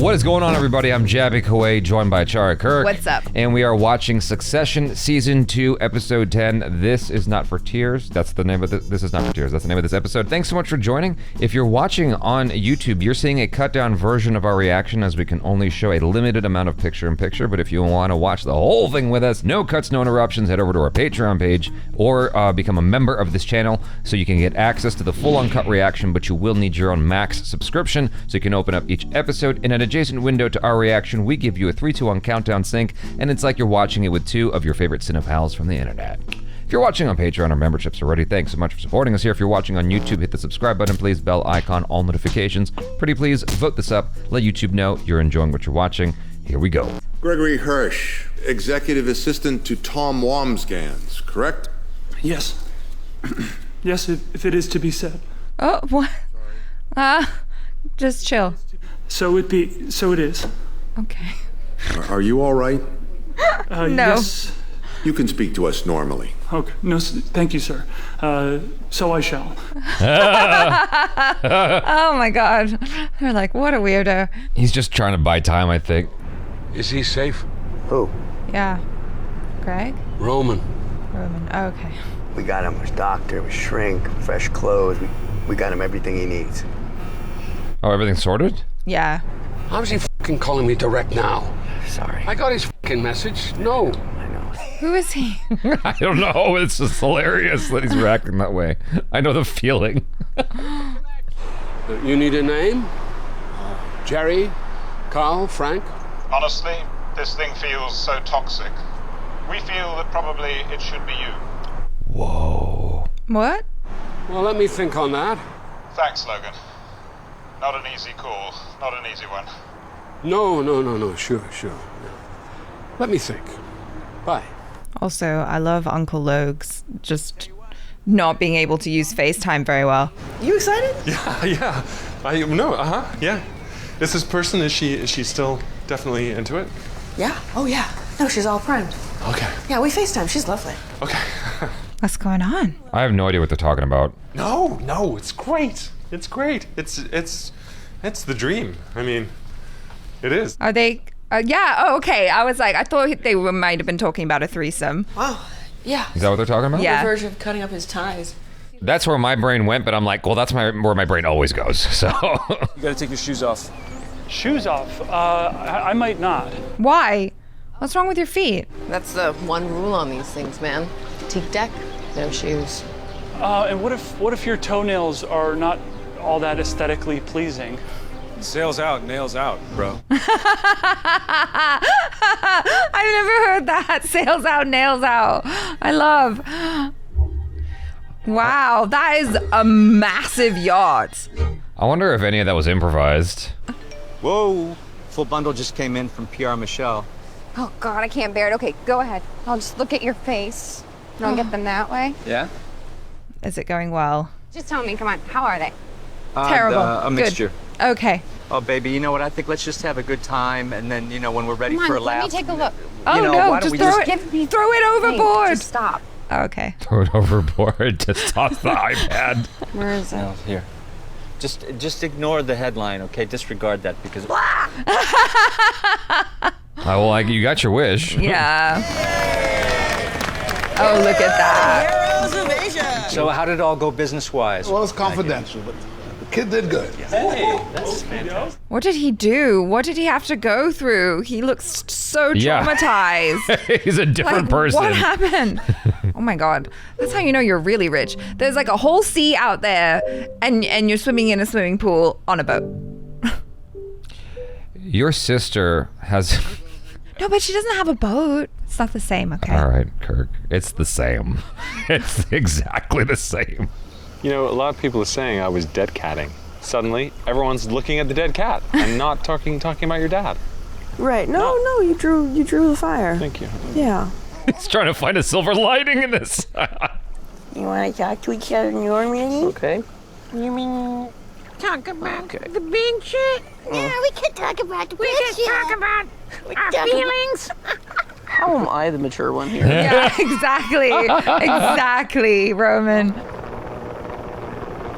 What is going on, everybody? I'm Jabby Kaway, joined by Chara Kirk. What's up? And we are watching Succession Season 2, Episode 10. This is not for tears. That's the name of this is not for tears. That's the name of this episode. Thanks so much for joining. If you're watching on YouTube, you're seeing a cut-down version of our reaction, as we can only show a limited amount of picture-in-picture. But if you want to watch the whole thing with us, no cuts, no interruptions, head over to our Patreon page or become a member of this channel so you can get access to the full uncut reaction, but you will need your own Max subscription so you can open up each episode in an adjacent window to our reaction. We give you a 3-2-1 countdown sync, and it's like you're watching it with two of your favorite cinepals from the internet. If you're watching on Patreon, our memberships already, thanks so much for supporting us here. If you're watching on YouTube, hit the subscribe button, please, bell icon, all notifications. Pretty please, vote this up. Let YouTube know you're enjoying what you're watching. Here we go. Gregory Hirsch, executive assistant to Tom Wamsgans, correct? Yes. Yes, if it is to be said. Oh, what? Just chill. So it is. Okay. Are you all right? No. Yes. You can speak to us normally. Okay. No, thank you, sir. So I shall. Oh my God. They're like, what a weirdo. He's just trying to buy time, I think. Is he safe? Who? Yeah. Greg? Roman. Okay. We got him his doctor, his shrink, fresh clothes. We got him everything he needs. Oh, everything's sorted? Yeah. How's he fucking calling me direct now? Sorry. I got his fucking message. No. I know. Who is he? I don't know. It's just hilarious that he's reacting that way. I know the feeling. You need a name? Jerry? Carl? Frank? Honestly, this thing feels so toxic. We feel that probably it should be you. Whoa. What? Well, let me think on that. Thanks, Logan. Not an easy call, not an easy one. No. Sure. No. Let me think. Bye. Also, I love Uncle Logs just not being able to use FaceTime very well. You excited? Yeah. Yeah. Is this person, is she still definitely into it? Yeah. Oh, yeah. No, she's all primed. Okay. Yeah, we FaceTime. She's lovely. Okay. What's going on? I have no idea what they're talking about. No, it's great. It's great. It's the dream. I mean, it is. Are they? Yeah. Oh, okay. I was like, I thought they might have been talking about a threesome. Wow. Yeah. Is that what they're talking about? Yeah. The version of cutting up his ties. That's where my brain went, but I'm like, well, that's where my brain always goes, so. You gotta take your shoes off. Shoes off. I might not. Why? What's wrong with your feet? That's the one rule on these things, man. Teak deck, no shoes. And what if your toenails are not all that aesthetically pleasing? Sails out, nails out, bro. I've never heard that. Sails out, nails out. I love. Wow, that is a massive yacht. I wonder if any of that was improvised. Whoa, full bundle just came in from PR Michelle. Oh God, I can't bear it. Okay, go ahead. I'll just look at your face. And I'll get them that way. Yeah? Is it going well? Just tell me, come on, how are they? Terrible. A mixture. Good. Okay. Oh, baby, you know what? I think let's just have a good time, and then, when we're ready Come on, for a let laugh. me take a look. Oh no, why don't just we throw just it. Throw it overboard. Hey, just stop. Okay. Throw it overboard, just toss the iPad. Where is it? No, here. Just ignore the headline, okay? Disregard that because. Well, you got your wish. Yeah. Oh, look at that. Heroes of Asia. So how did it all go business-wise? Well, it's confidential, but the kid did good. Hey, that's fantastic. What did he do? What did he have to go through? He looks so traumatized. He's a different person. What happened? Oh my God. That's how you know you're really rich. There's like a whole sea out there and you're swimming in a swimming pool on a boat. Your sister has... No, but she doesn't have a boat. It's not the same, okay? All right, Kirk. It's the same. It's exactly the same. A lot of people are saying I was dead catting. Suddenly, everyone's looking at the dead cat and not talking about your dad. Right. No, you drew the fire. Thank you. Yeah. He's trying to find a silver lining in this. You want to talk to each other in your meeting? Okay. You mean talk about the big shit? Yeah, we can talk about the big shit. We can talk about our feelings. How am I the mature one here? Yeah, exactly. Exactly, Roman.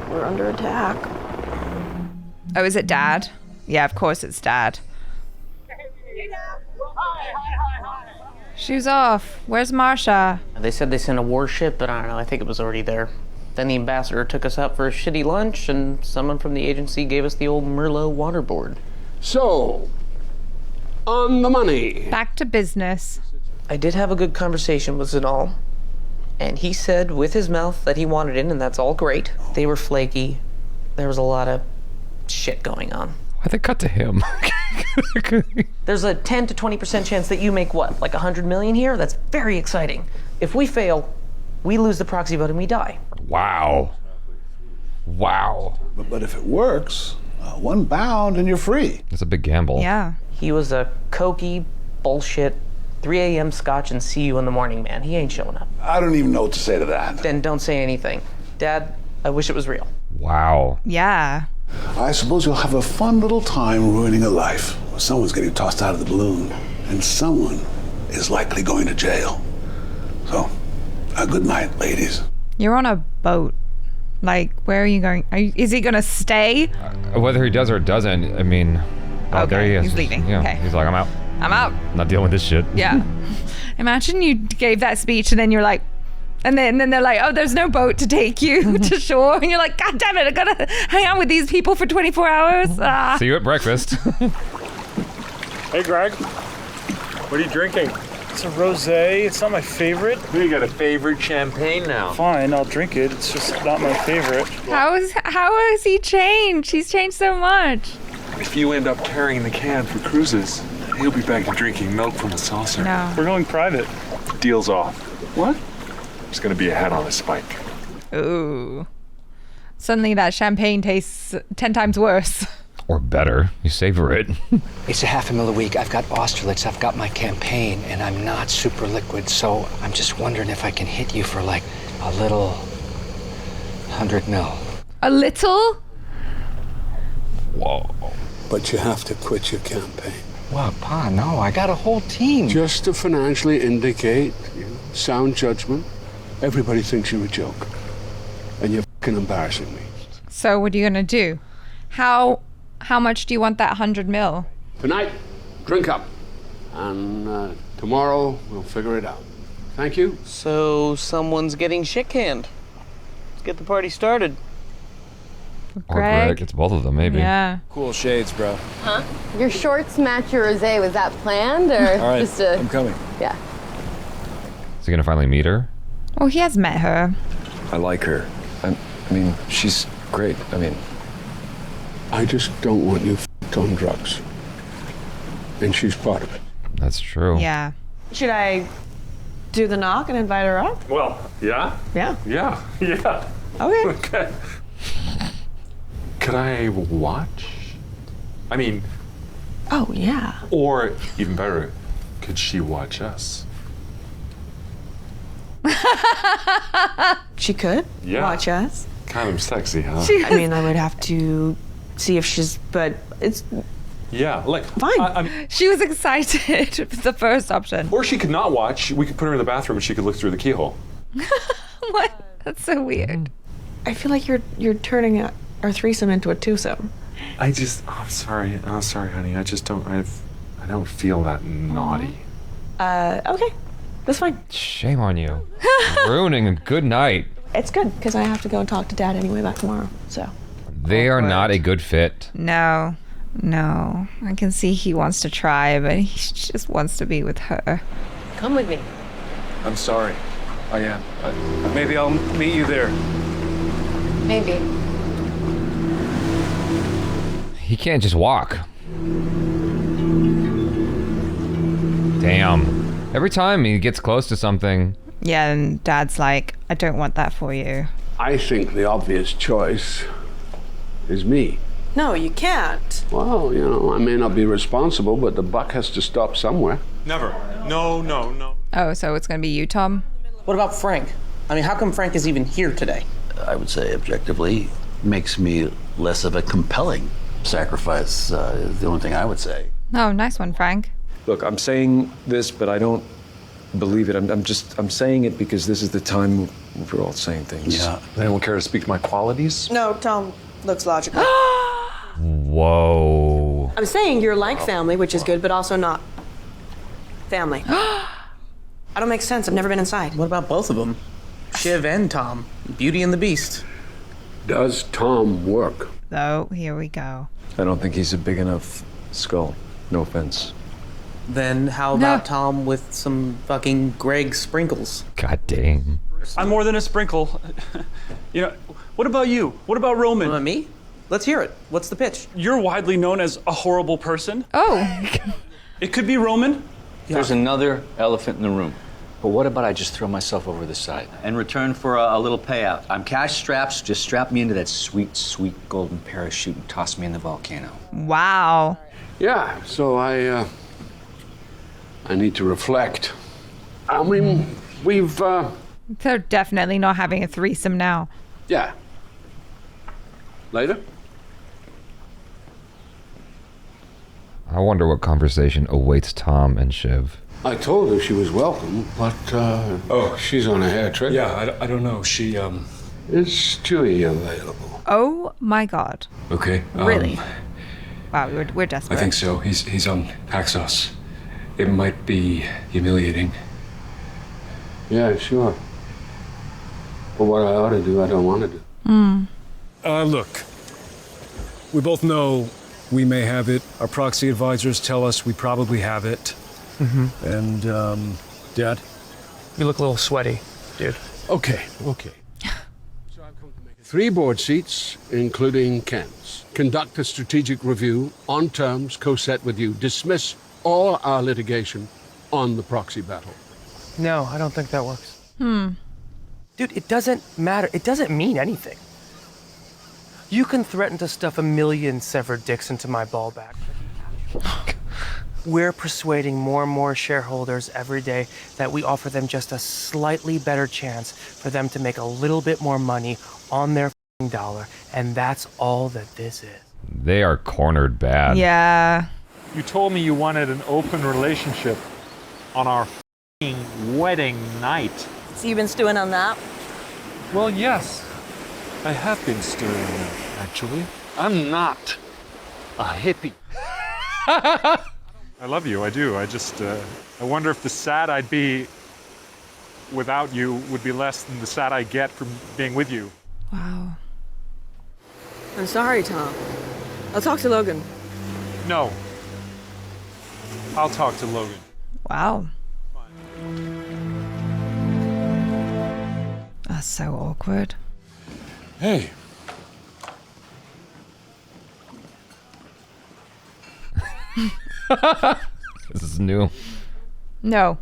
We're under attack. Oh, is it Dad? Yeah, of course it's Dad. Shoes off. Where's Marsha? They said they sent a warship, but I don't know, I think it was already there. Then the ambassador took us out for a shitty lunch, and someone from the agency gave us the old Merlot waterboard. So, on the money. Back to business. I did have a good conversation with Zanal, and he said with his mouth that he wanted in, and that's all great. They were flaky. There was a lot of shit going on. Why'd they cut to him? There's a 10 to 20% chance that you make what, like 100 million here? That's very exciting. If we fail, we lose the proxy vote and we die. Wow. Wow. But if it works, one bound and you're free. It's a big gamble. Yeah. He was a cokey, bullshit, 3 a.m. scotch and see you in the morning man. He ain't showing up. I don't even know what to say to that. Then don't say anything. Dad, I wish it was real. Wow. Yeah. I suppose you'll have a fun little time ruining a life. Someone's getting tossed out of the balloon, and someone is likely going to jail. So, good night, ladies. You're on a boat. Like, where are you going? Is he going to stay? Whether he does or doesn't, I mean... Oh, there he is. He's leaving. Yeah, Okay. He's like, I'm out. I'm out. Not dealing with this shit. Yeah. Imagine you gave that speech and then you're like... And then they're like, oh, there's no boat to take you to shore. And you're like, God damn it, I gotta hang out with these people for 24 hours. Ah. See you at breakfast. Hey, Greg. What are you drinking? It's a rosé. It's not my favorite. You got a favorite champagne now. Fine, I'll drink it. It's just not my favorite. How has he changed? He's changed so much. If you end up carrying the can for cruises, he'll be back to drinking milk from a saucer. No. We're going private. Deal's off. What? There's gonna be a head on a spike. Ooh. Suddenly that champagne tastes 10 times worse. Or better. You savor it. It's a $500,000 a week. I've got Austerlitz, I've got my campaign, and I'm not super liquid, so I'm just wondering if I can hit you for like a little 100 mil. A little? Whoa. But you have to quit your campaign. Well, Pa, no, I got a whole team. Just to financially indicate sound judgment. Everybody thinks you're a joke. And you're fucking embarrassing me. So what are you gonna do? How much do you want that 100 mil? Tonight, drink up. And tomorrow, we'll figure it out. Thank you. So someone's getting shit-canned. Let's get the party started. Or Greg. It's both of them, maybe. Yeah. Cool shades, bro. Huh? Your shorts match your rosé. Was that planned or All right, just a... I'm coming. Yeah. Is he gonna finally meet her? Oh, he has met her. I like her. I mean, she's great. I mean... I just don't want you f***ed on drugs. And she's part of it. That's true. Yeah. Should I do the knock and invite her up? Well, yeah. Yeah. Yeah. Yeah. Okay. Okay. Could I watch? I mean... Oh, yeah. Or, even better, could she watch us? She could watch us. Kind of sexy, huh? I mean, I would have to see if she's, but it's... Yeah, like... Fine. She was excited for the first option. Or she could not watch. We could put her in the bathroom and she could look through the keyhole. What? That's so weird. I feel like you're turning our threesome into a twosome. I'm sorry. I'm sorry, honey. I just don't... I don't feel that naughty. Okay. That's fine. Shame on you. Ruining a good night. It's good, because I have to go and talk to Dad anyway back tomorrow, so. They are not a good fit. No. I can see he wants to try, but he just wants to be with her. Come with me. I'm sorry. I am. Maybe I'll meet you there. Maybe. He can't just walk. Damn. Every time he gets close to something... Yeah, and Dad's like, I don't want that for you. I think the obvious choice is me. No, you can't. Well, I may not be responsible, but the buck has to stop somewhere. Never. No. Oh, so it's gonna be you, Tom? What about Frank? I mean, how come Frank is even here today? I would say objectively makes me less of a compelling sacrifice, is the only thing I would say. Oh, nice one, Frank. Look, I'm saying this, but I don't believe it. I'm saying it because this is the time we're all saying things. Yeah. Does anyone care to speak to my qualities? No, Tom looks logical. Whoa. I'm saying you're like family, which is good, but also not family. I don't make sense. I've never been inside. What about both of them? Shiv and Tom. Beauty and the Beast. Does Tom work? Oh, here we go. I don't think he's a big enough skull. No offense. Then how about Tom with some fucking Greg sprinkles? God dang. I'm more than a sprinkle. You know, what about you? What about Roman? What about me? Let's hear it. What's the pitch? You're widely known as a horrible person. Oh. It could be Roman. There's another elephant in the room. But what about I just throw myself over the side? In return for a little payout. I'm cash strapped, so just strap me into that sweet, sweet golden parachute and toss me in the volcano. Wow. Yeah, so I need to reflect. I mean, we've, They're definitely not having a threesome now. yeah. Later? I wonder what conversation awaits Tom and Shiv. I told her she was welcome, but, she's on a hair trip. Yeah, I don't know. She, Is Chewie available? Oh my god. Okay. Really? Wow, we're desperate. I think so. He's on Paxos. It might be humiliating. Yeah, sure. But what I ought to do, I don't want to do. Look, we both know we may have it. Our proxy advisors tell us we probably have it. And, Dad? You look a little sweaty, dude. Okay. 3 board seats, including Ken's. Conduct a strategic review on terms co-set with you. Dismiss all our litigation on the proxy battle. No, I don't think that works. Dude, it doesn't matter. It doesn't mean anything. You can threaten to stuff 1 million severed dicks into my ball bag. We're persuading more and more shareholders every day that we offer them just a slightly better chance for them to make a little bit more money on their dollar, and that's all that this is. They are cornered bad. Yeah. You told me you wanted an open relationship on our wedding night. So you've been stewing on that? Well, yes. I have been stewing on that, actually. I'm not a hippie. I love you, I do. I just, I wonder if the sad I'd be without you would be less than the sad I get from being with you. Wow. I'm sorry, Tom. I'll talk to Logan. No. I'll talk to Logan. Wow. That's so awkward. Hey. This is new. No.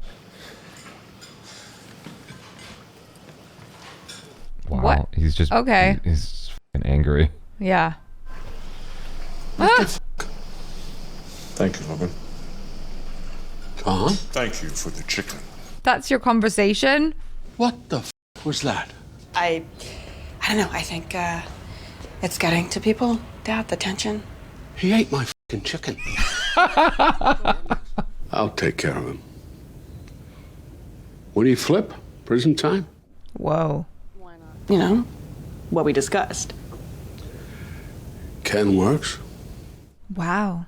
Wow. What? He's just Okay. He's f***ing angry. Yeah. Thank you, Logan. Tom? Thank you for the chicken. That's your conversation? What the f*** was that? I don't know. I think it's getting to people, Dad, the tension. He ate my f***ing chicken. I'll take care of him. When do you flip? Prison time? Whoa. You know, what we discussed. Ken works. Wow.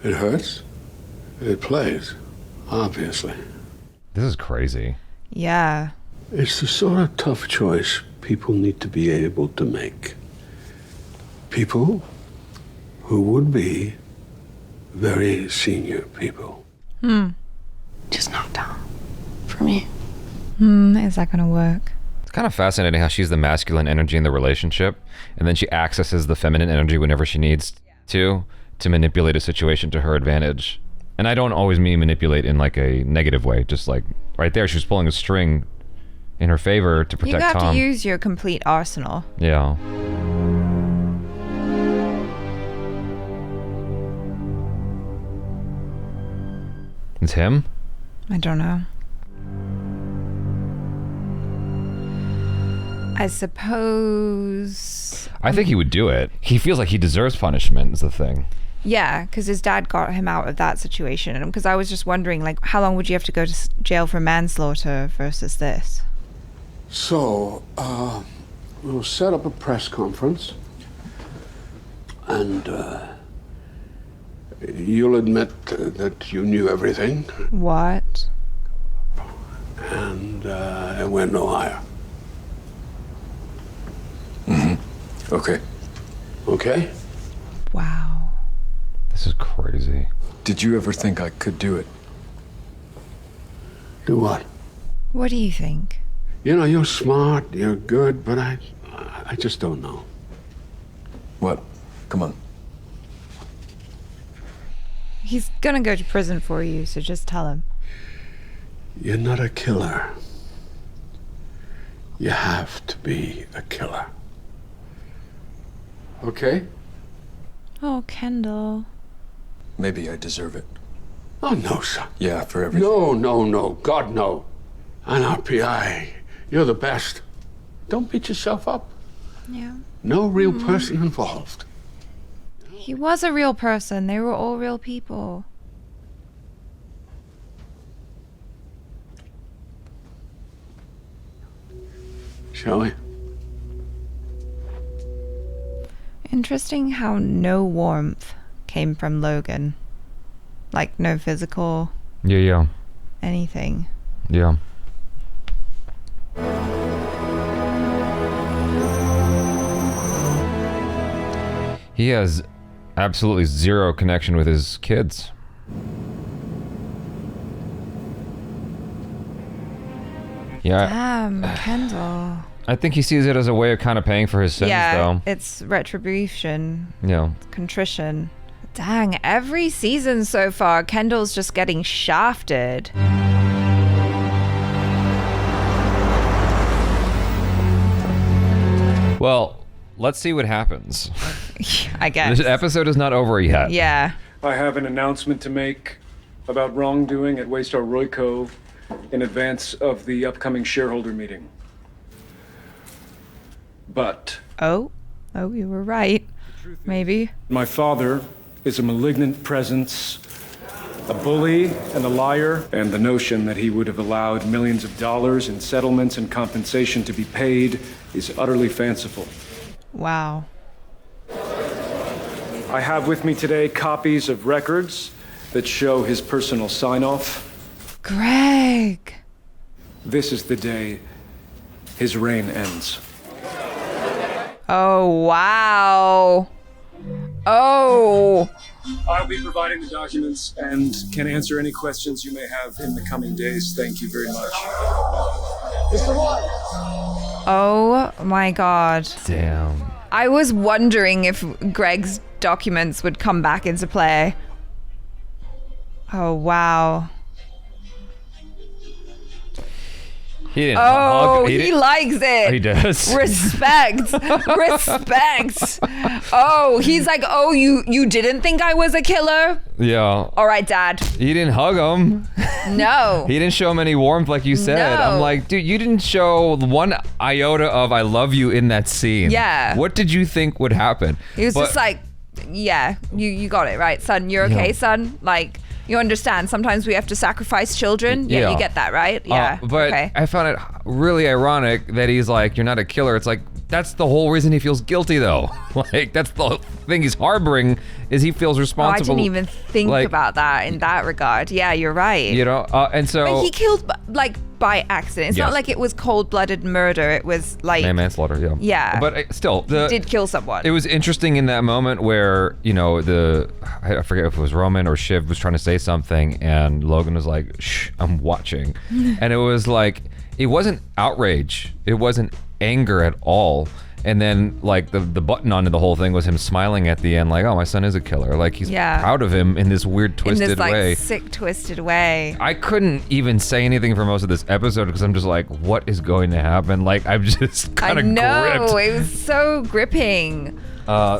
It hurts. It plays, obviously. This is crazy. Yeah. It's the sort of tough choice people need to be able to make. People who would be very senior people. Just not Tom. For me. Is that gonna work? It's kind of fascinating how she's the masculine energy in the relationship, and then she accesses the feminine energy whenever she needs to manipulate a situation to her advantage. And I don't always mean manipulate in like a negative way, just like right there, she was pulling a string in her favor to protect You have Tom. to use your complete arsenal. Yeah. It's him? I don't know. I suppose... I think he would do it. He feels like he deserves punishment is the thing. Yeah, because his dad got him out of that situation. And because I was just wondering, like, how long would you have to go to jail for manslaughter versus this? So, we'll set up a press conference. And You'll admit that you knew everything, What? and it went no higher. Okay. Okay? Wow. This is crazy. Did you ever think I could do it? Do what? What do you think? You know, you're smart, you're good, but I just don't know. What? Come on. He's gonna go to prison for you, so just tell him. You're not a killer. You have to be a killer. Okay? Oh, Kendall. Maybe I deserve it. Oh, no, son. Yeah, for everything. No. God, no. On RPI, you're the best. Don't beat yourself up. Yeah. No real person involved. He was a real person. They were all real people. Shall we? Interesting how no warmth came from Logan. Like, no physical Yeah. anything. Yeah. He has absolutely zero connection with his kids. Yeah. Damn, Kendall. I think he sees it as a way of kind of paying for his sins, though. It's retribution. Yeah. Contrition. Dang, every season so far, Kendall's just getting shafted. Well, let's see what happens. I guess. This episode is not over yet. Yeah. I have an announcement to make about wrongdoing at Waystar Royco in advance of the upcoming shareholder meeting. But Oh, you were right. Maybe. my father is a malignant presence, a bully and a liar, and the notion that he would have allowed millions of dollars in settlements and compensation to be paid is utterly fanciful. Wow. I have with me today copies of records that show his personal sign-off. Greg. This is the day his reign ends. Oh, wow. Oh. I'll be providing the documents and can answer any questions you may have in the coming days. Thank you very much. Mr. One. Oh my God. Damn. I was wondering if Greg's documents would come back into play. Oh, wow. He didn't Oh, hug. he likes it. He does. Respect. Respect. Oh, he's like, oh, you didn't think I was a killer? Yeah. All right, Dad. He didn't hug him. No. He didn't show him any warmth like you said. No. I'm like, dude, you didn't show one iota of I love you in that scene. Yeah. What did you think would happen? He was just like, yeah, you got it, right, son? You're okay, son? Like, you understand, sometimes we have to sacrifice children. Yeah, you get that, right? Yeah. But okay. I found it really ironic that he's like, you're not a killer. It's like, that's the whole reason he feels guilty, though. Like, that's the thing he's harboring, is he feels responsible. I didn't even think about that in that regard. Yeah, you're right. You know, and so... But he killed, like, by accident. It's Yes. not like it was cold-blooded murder. It was, like... manslaughter, yeah. Yeah. But still... He did kill someone. It was interesting in that moment where, you know, I forget if it was Roman or Shiv was trying to say something, and Logan was like, shh, I'm watching. And it was like, it wasn't outrage. It wasn't anger at all. And then, like, the button onto the whole thing was him smiling at the end, like, oh, my son is a killer. Like, he's proud of him in this weird, twisted in this, like, way. sick, twisted way. I couldn't even say anything for most of this episode because I'm just like, what is going to happen? Like, I'm just kind of gripped. I know, it was so gripping.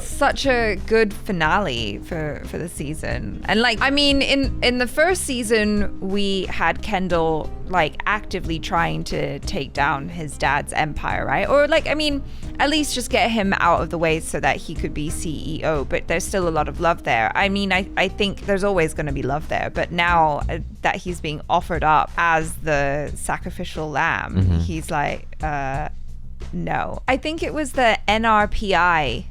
Such a good finale for the season. And like, I mean, in the first season, we had Kendall like actively trying to take down his dad's empire, right? Or like, I mean, at least just get him out of the way so that he could be CEO. But there's still a lot of love there. I mean, I think there's always going to be love there. But now that he's being offered up as the sacrificial lamb, he's like, no. I think it was the NRPI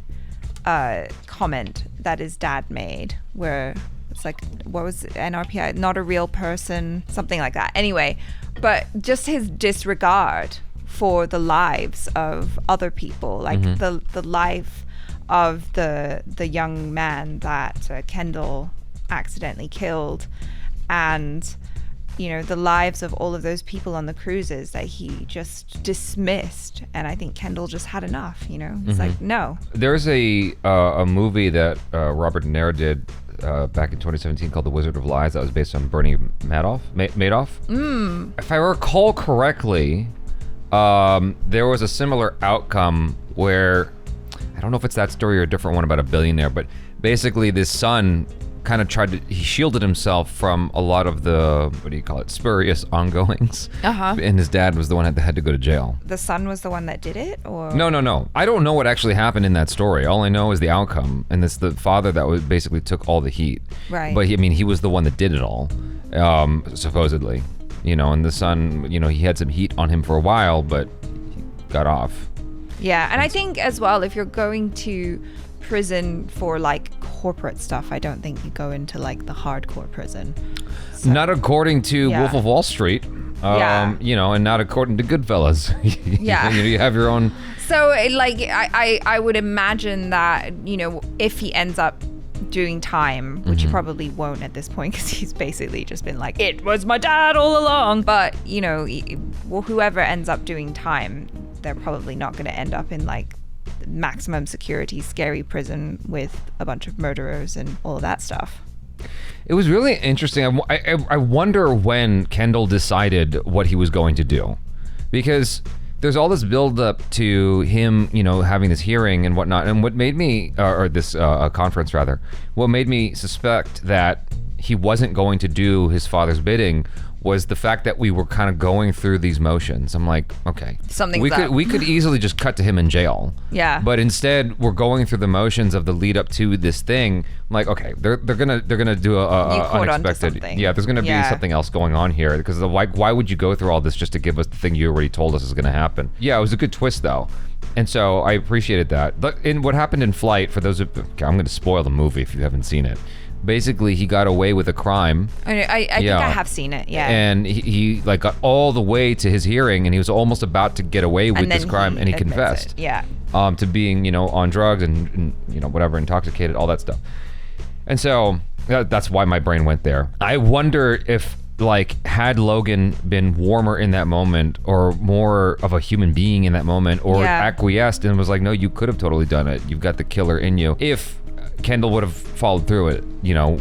comment that his dad made, where It's like, what was it? NRPI? Not a real person, something like that. Anyway, but just his disregard for the lives of other people, like the life of the young man that Kendall accidentally killed, and the lives of all of those people on the cruises that he just dismissed. And I think Kendall just had enough. It's like, no. There's a movie that Robert De Niro did back in 2017 called The Wizard of Lies that was based on Bernie Madoff. If I recall correctly, there was a similar outcome where, I don't know if it's that story or a different one about a billionaire, but basically this son kind of he shielded himself from a lot of the, spurious ongoings. And his dad was the one that had to go to jail. The son was the one that did it, or? No. I don't know what actually happened in that story. All I know is the outcome, and it's the father that basically took all the heat. Right. But he was the one that did it all, supposedly. And the son, he had some heat on him for a while, but he got off. Yeah, and I think as well, if you're going to prison for corporate stuff, I don't think you go into the hardcore prison. So, not according to Wolf of Wall Street, and not according to Goodfellas. You have your own. So I would imagine that if he ends up doing time, which he probably won't at this point because he's basically just been like, it was my dad all along. But whoever ends up doing time, they're probably not going to end up in maximum security scary prison with a bunch of murderers and all of that stuff. It was really interesting. I wonder when Kendall decided what he was going to do, because there's all this build up to him, having this hearing and whatnot. And what made me, or this conference rather, what made me suspect that he wasn't going to do his father's bidding was the fact that we were kind of going through these motions. I'm like, okay, we could easily just cut to him in jail. Yeah. But instead, we're going through the motions of the lead up to this thing. I'm like, okay, they're gonna do a unexpected. Yeah, there's gonna be something else going on here, because why would you go through all this just to give us the thing you already told us is gonna happen? Yeah, it was a good twist though. And so I appreciated that. In what happened in Flight, for those of, I'm going to spoil the movie if you haven't seen it. Basically, he got away with a crime. I think I have seen it, yeah. And he got all the way to his hearing, and he was almost about to get away with this crime, and he confessed. Yeah. To being, on drugs and whatever, intoxicated, all that stuff. And so that's why my brain went there. I wonder if, had Logan been warmer in that moment, or more of a human being in that moment, or acquiesced and was like, no, you could have totally done it. You've got the killer in you. If Kendall would have followed through it,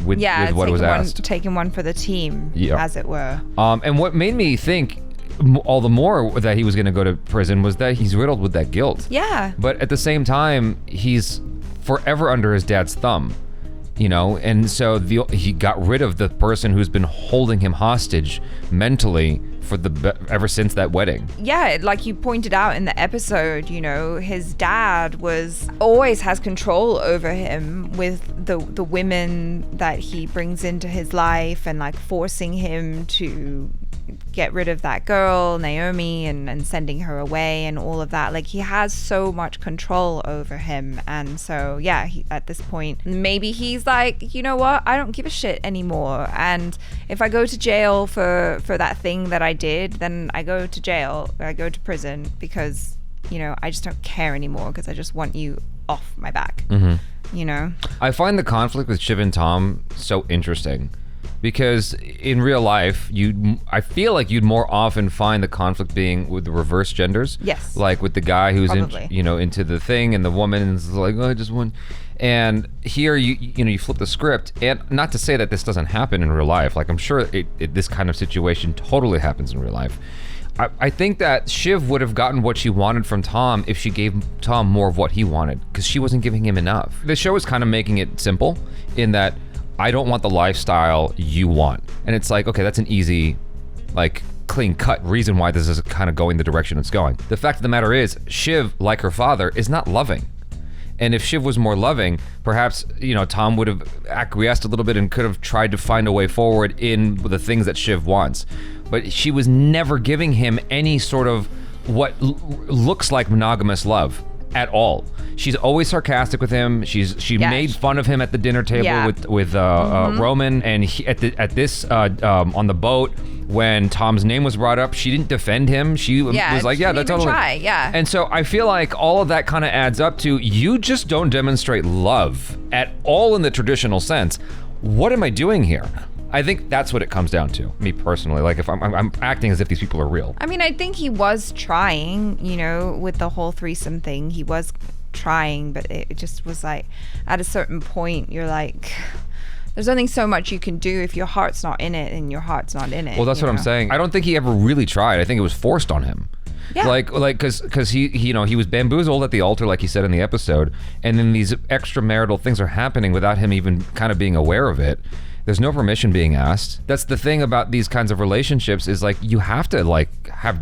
with what was asked. Taking one for the team, as it were. And what made me think all the more that he was going to go to prison was that he's riddled with that guilt. Yeah. But at the same time, he's forever under his dad's thumb. And so he got rid of the person who's been holding him hostage mentally for ever since that wedding. Yeah, like you pointed out in the episode, his dad always has control over him with the women that he brings into his life, and forcing him to get rid of that girl, Naomi, and sending her away and all of that. He has so much control over him. And so, at this point, maybe he's like, you know what? I don't give a shit anymore. And if I go to jail for that thing that I did, then I go to jail, or I go to prison, because, I just don't care anymore, because I just want you off my back. I find the conflict with Shiv and Tom so interesting. Because in real life, I feel like you'd more often find the conflict being with the reverse genders. Yes. Like with the guy who's into the thing, and the woman is like, oh, I just want. And here you flip the script, and not to say that this doesn't happen in real life. I'm sure this kind of situation totally happens in real life. I think that Shiv would have gotten what she wanted from Tom if she gave Tom more of what he wanted, because she wasn't giving him enough. The show is kind of making it simple in that I don't want the lifestyle you want. And it's like, okay, that's an easy, clean cut reason why this is kind of going the direction it's going. The fact of the matter is, Shiv, like her father, is not loving. And if Shiv was more loving, perhaps, Tom would have acquiesced a little bit and could have tried to find a way forward in the things that Shiv wants. But she was never giving him any sort of what looks like monogamous love. at all. She's always sarcastic with him. She made fun of him at the dinner table with Roman, and at this on the boat when Tom's name was brought up, she didn't defend him. She was like, yeah, that's totally. Try, yeah. And so I feel like all of that kind of adds up to you just don't demonstrate love at all in the traditional sense. What am I doing here? I think that's what it comes down to, me personally. Like if I'm acting as if these people are real. I mean, I think he was trying, you know, with the whole threesome thing. He was trying, but it just was like, at a certain point, you're like, there's only so much you can do if your heart's not in it, and your heart's not in it. Well, that's what I'm saying. I don't think he ever really tried. I think it was forced on him. Yeah. Like, because he, you know, he was bamboozled at the altar, like he said in the episode, and then these extramarital things are happening without him even kind of being aware of it. There's no permission being asked. That's the thing about these kinds of relationships is like you have to like have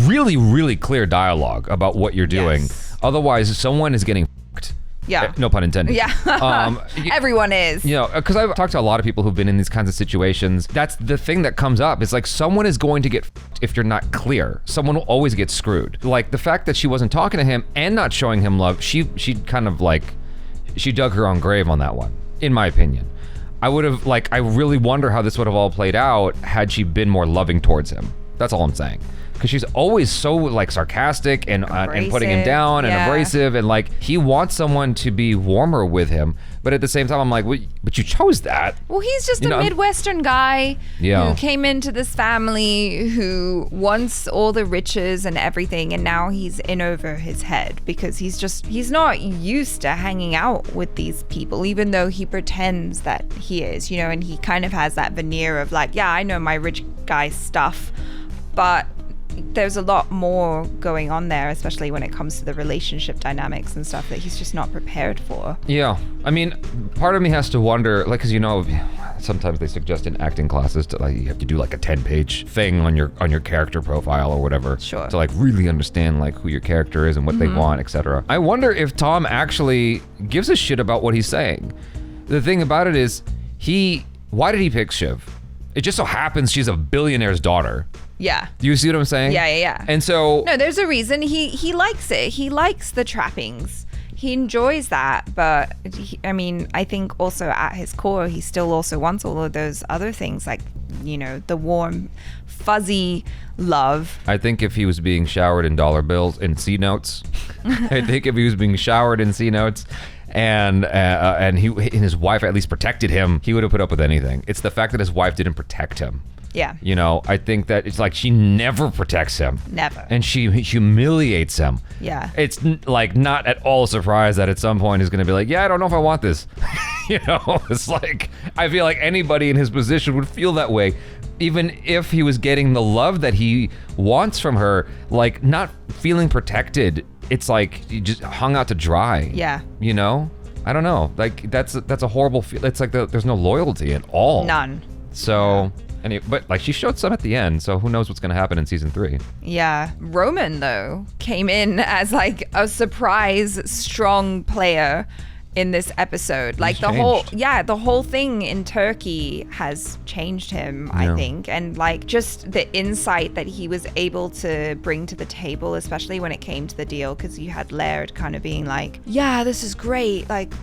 really, really clear dialogue about what you're doing. Yes. Otherwise, someone is getting f***ed. Yeah. No pun intended. Yeah. Everyone is. You know, because I've talked to a lot of people who've been in these kinds of situations. That's the thing that comes up. It's like someone is going to get f***ed if you're not clear. Someone will always get screwed. Like the fact that she wasn't talking to him and not showing him love, she kind of like, she dug her own grave on that one, in my opinion. I would have, like, I really wonder how this would have all played out had she been more loving towards him. That's all I'm saying. Because she's always so, like, sarcastic and putting him down and abrasive, and, like, he wants someone to be warmer with him. But at the same time, I'm like, well, but you chose that. Well, he's just a Midwestern guy who came into this family who wants all the riches and everything, and now he's in over his head because he's not used to hanging out with these people, even though he pretends that he is, you know, and he kind of has that veneer of like, yeah, I know my rich guy stuff, but there's a lot more going on there, especially when it comes to the relationship dynamics and stuff that he's just not prepared for. Yeah. I mean, part of me has to wonder, like, because, you know, sometimes they suggest in acting classes to, like, you have to do like a 10-page thing on your character profile or whatever. Sure. To like really understand like who your character is and what they want, etc. I wonder if Tom actually gives a shit about what he's saying. The thing about it is, why did he pick Shiv? It just so happens she's a billionaire's daughter. Yeah. Do you see what I'm saying? Yeah. And so... No, there's a reason. He likes it. He likes the trappings. He enjoys that. But, I mean, I think also at his core, he still also wants all of those other things, like, you know, the warm, fuzzy love. I think if he was being showered in dollar bills, in C notes, I think if he was being showered in C notes, and his wife at least protected him, he would have put up with anything. It's the fact that his wife didn't protect him. Yeah. You know, I think that it's like she never protects him. Never. And she humiliates him. Yeah. It's like not at all surprised that at some point he's going to be like, yeah, I don't know if I want this. You know, it's like, I feel like anybody in his position would feel that way. Even if he was getting the love that he wants from her, like not feeling protected, it's like he just hung out to dry. Yeah. You know? I don't know. Like that's a horrible feel. It's like there's no loyalty at all. None. So... But like she showed some at the end, so who knows what's going to happen in season 3. Yeah. Roman, though, came in as like a surprise strong player in this episode. Like the whole thing in Turkey has changed him, I think. And like just the insight that he was able to bring to the table, especially when it came to the deal, because you had Laird kind of being like, yeah, this is great. Like,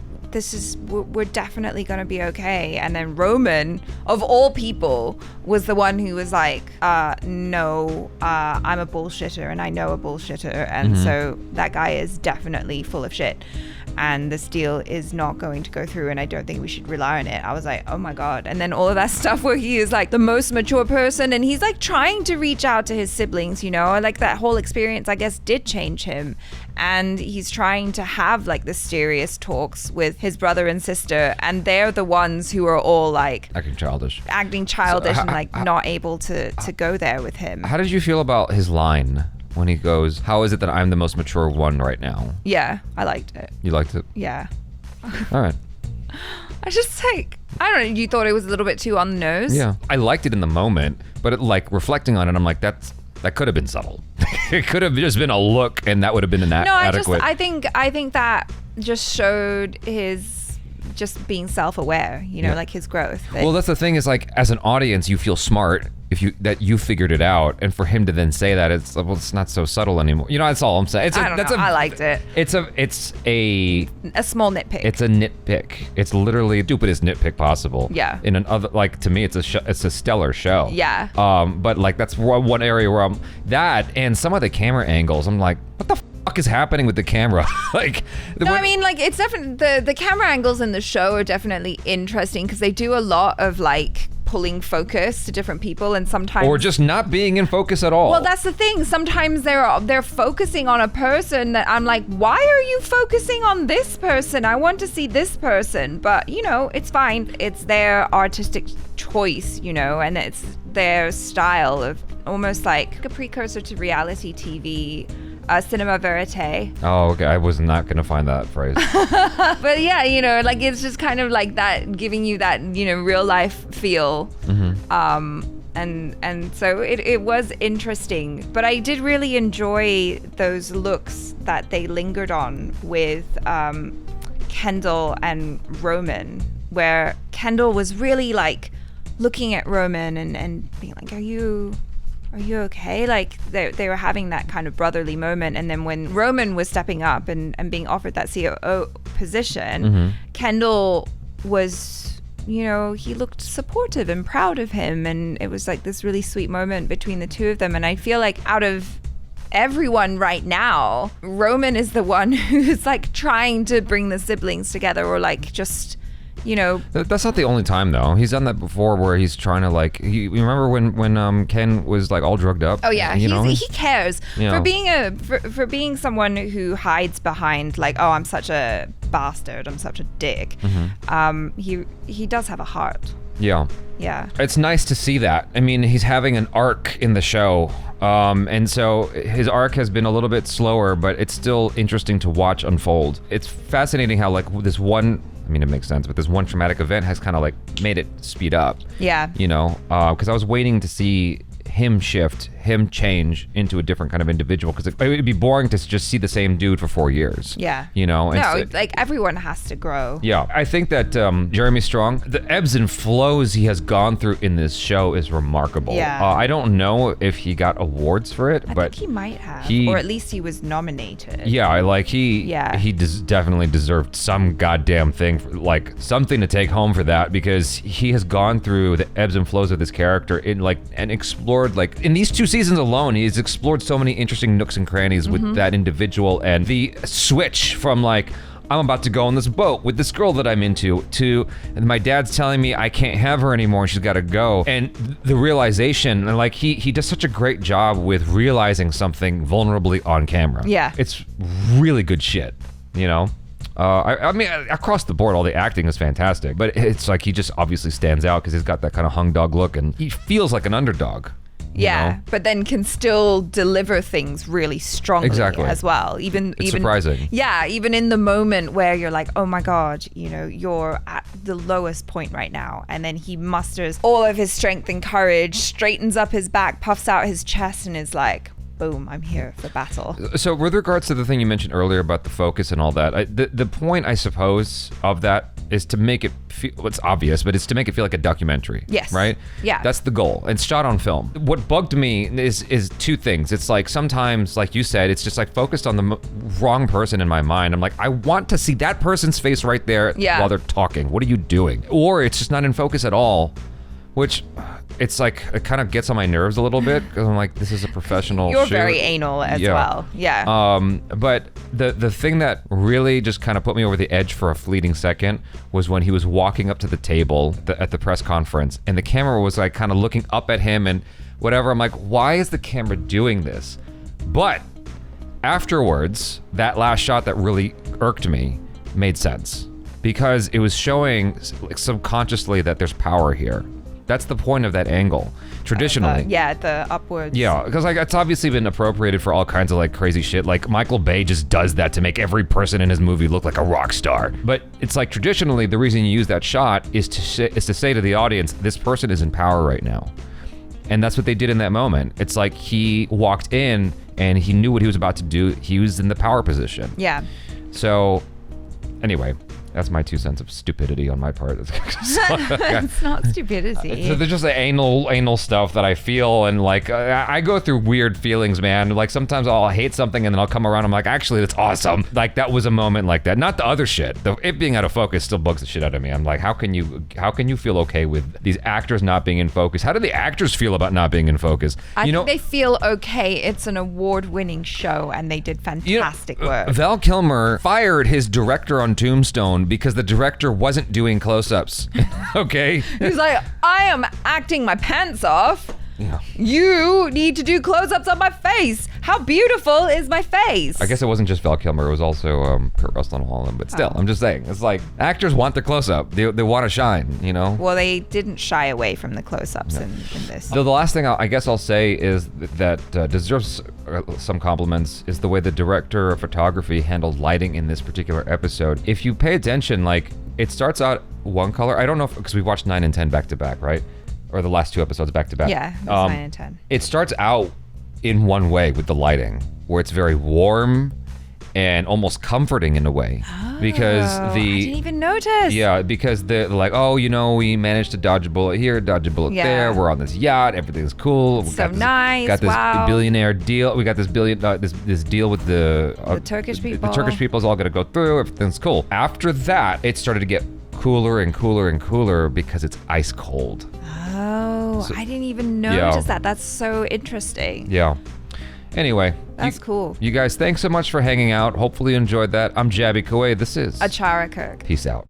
we're definitely going to be okay. And then Roman, of all people, was the one who was like, no, I'm a bullshitter and I know a bullshitter. And so that guy is definitely full of shit. And this deal is not going to go through and I don't think we should rely on it. I was like, oh my God. And then all of that stuff where he is like the most mature person and he's like trying to reach out to his siblings, you know, like that whole experience, I guess, did change him. And he's trying to have like the serious talks with his brother and sister, and they're the ones who are all like acting childish and like not able to go there with him. How did you feel about his line when he goes, how is it that I'm the most mature one right now? Yeah, I liked it. You liked it? Yeah. All right. I just like, I don't know, you thought it was a little bit too on the nose? Yeah. I liked it in the moment, but like reflecting on it, I'm like, that could have been subtle. It could have just been a look and that would have been adequate. I think that just showed his just being self-aware, you know, Yeah. like his growth. Well, that's the thing is like, as an audience, you feel smart that you figured it out, and for him to then say that, it's like, well, it's not so subtle anymore. You know, that's all I'm saying. I liked it. It's a small nitpick. It's a nitpick. It's literally the stupidest nitpick possible. Yeah. In another, like, to me, it's a stellar show. Yeah. But like that's one area where that and some of the camera angles, I'm like, what the fuck is happening with the camera? Like, I mean, like, it's definitely the camera angles in the show are definitely interesting because they do a lot of like pulling focus to different people, and sometimes or just not being in focus at all. Well, that's the thing. Sometimes they're focusing on a person that I'm like, why are you focusing on this person? I want to see this person. But you know, it's fine. It's their artistic choice, you know, and it's their style of almost like a precursor to reality TV. Cinema verite. Oh, okay. I was not gonna find that phrase. But yeah, you know, like it's just kind of like that, giving you that, you know, real life feel. And so it was interesting. But I did really enjoy those looks that they lingered on with Kendall and Roman, where Kendall was really like looking at Roman and being like, are you okay? Like they were having that kind of brotherly moment. And then when Roman was stepping up and being offered that COO position, Kendall was, you know, he looked supportive and proud of him. And it was like this really sweet moment between the two of them. And I feel like out of everyone right now, Roman is the one who's like trying to bring the siblings together, or like just, you know. That's not the only time though. He's done that before, where he's trying to like. You remember when Ken was like all drugged up? Oh yeah, he cares Yeah. for being someone who hides behind like, oh, I'm such a bastard, I'm such a dick. He does have a heart. Yeah. Yeah. It's nice to see that. I mean, he's having an arc in the show. And so his arc has been a little bit slower, but it's still interesting to watch unfold. It's fascinating how like this one, I mean, it makes sense, but this one traumatic event has kind of like made it speed up. Yeah. You know, because I was waiting to see him change into a different kind of individual, because it would be boring to just see the same dude for 4 years. Yeah. You know? And No, so, like everyone has to grow. yeah, I think that Jeremy Strong, the ebbs and flows he has gone through in this show is remarkable. Yeah. I don't know if he got awards for it, I but think he might have, he- or at least he was nominated. yeah, he Yeah. definitely deserved some goddamn thing, like something to take home for that, because he has gone through the ebbs and flows of this character and explored, like in these 2 seasons alone, he's explored so many interesting nooks and crannies with that individual, and the switch from like, I'm about to go on this boat with this girl that I'm into, to and my dad's telling me I can't have her anymore and she's got to go, and the realization, and like he does such a great job with realizing something vulnerably on camera. Yeah. It's really good shit, you know? I mean, across the board, all the acting is fantastic, but it's like he just obviously stands out because he's got that kind of hung dog look, and he feels like an underdog. Yeah, but then can still deliver things really strongly as well. Even surprising. Yeah, even in the moment where you're like, oh my God, you know, you're at the lowest point right now. And then he musters all of his strength and courage, straightens up his back, puffs out his chest, and is like, boom, I'm here for battle. So with regards to the thing you mentioned earlier about the focus and all that, the point, I suppose, of that is to make it feel, well, it's obvious, but it's to make it feel like a documentary. Yes. Right? Yeah. That's the goal. It's shot on film. What bugged me is 2 things. It's like sometimes, like you said, it's just like focused on the wrong person in my mind. I'm like, I want to see that person's face right there while they're talking. What are you doing? Or it's just not in focus at all, which it's like, it kind of gets on my nerves a little bit, because I'm like, this is a professional You're shoot. very anal as well. Yeah. But the thing that really just kind of put me over the edge for a fleeting second was when he was walking up to the table at the press conference, and the camera was like kind of looking up at him and whatever. I'm like, why is the camera doing this? But afterwards, that last shot that really irked me made sense, because it was showing like subconsciously that there's power here. That's the point of that angle, traditionally. The upwards. Yeah, because like it's obviously been appropriated for all kinds of like crazy shit. Like Michael Bay just does that to make every person in his movie look like a rock star. But it's like traditionally the reason you use that shot is to say to the audience, this person is in power right now. And that's what they did in that moment. It's like he walked in and he knew what he was about to do. He was in the power position. Yeah. So anyway, That's my 2 cents of stupidity on my part. It's not stupidity. There's just the anal stuff that I feel, and like I go through weird feelings, man. Like sometimes I'll hate something and then I'll come around. I'm like, actually, that's awesome. Like that was a moment like that. Not the other shit. It being out of focus still bugs the shit out of me. I'm like, how can you feel okay with these actors not being in focus? How do the actors feel about not being in focus? I think they feel okay. It's an award-winning show, and they did fantastic work. Val Kilmer fired his director on Tombstone because the director wasn't doing close-ups. Okay? He's like, I am acting my pants off. Yeah. You need to do close-ups on my face. How beautiful is my face? I guess it wasn't just Val Kilmer. It was also Kurt Russell and all of them. But still, I'm just saying. It's like, actors want the close-up. They want to shine, you know? Well, they didn't shy away from the close-ups in this. The last thing I guess I'll say is that deserves some compliments is the way the director of photography handled lighting in this particular episode. If you pay attention, like, it starts out one color. I don't know because we watched 9 and 10 back-to-back, right? Or the last 2 episodes back-to-back. Yeah, it's 9 and 10. It starts out in one way with the lighting, where it's very warm and almost comforting in a way. Because I didn't even notice. Yeah, because they're like, oh, you know, we managed to dodge a bullet here, dodge a bullet there. We're on this yacht. Everything's cool. Nice. Got this wow. billionaire deal. We got this this deal with the Turkish people. The Turkish people's all gonna go through. Everything's cool. After that, it started to get cooler and cooler and cooler because it's ice cold. Oh, so, I didn't even notice that. That's so interesting. Yeah. Anyway. That's cool. You guys, thanks so much for hanging out. Hopefully you enjoyed that. I'm Jabby Kuwait. This is Achara Kirk. Peace out.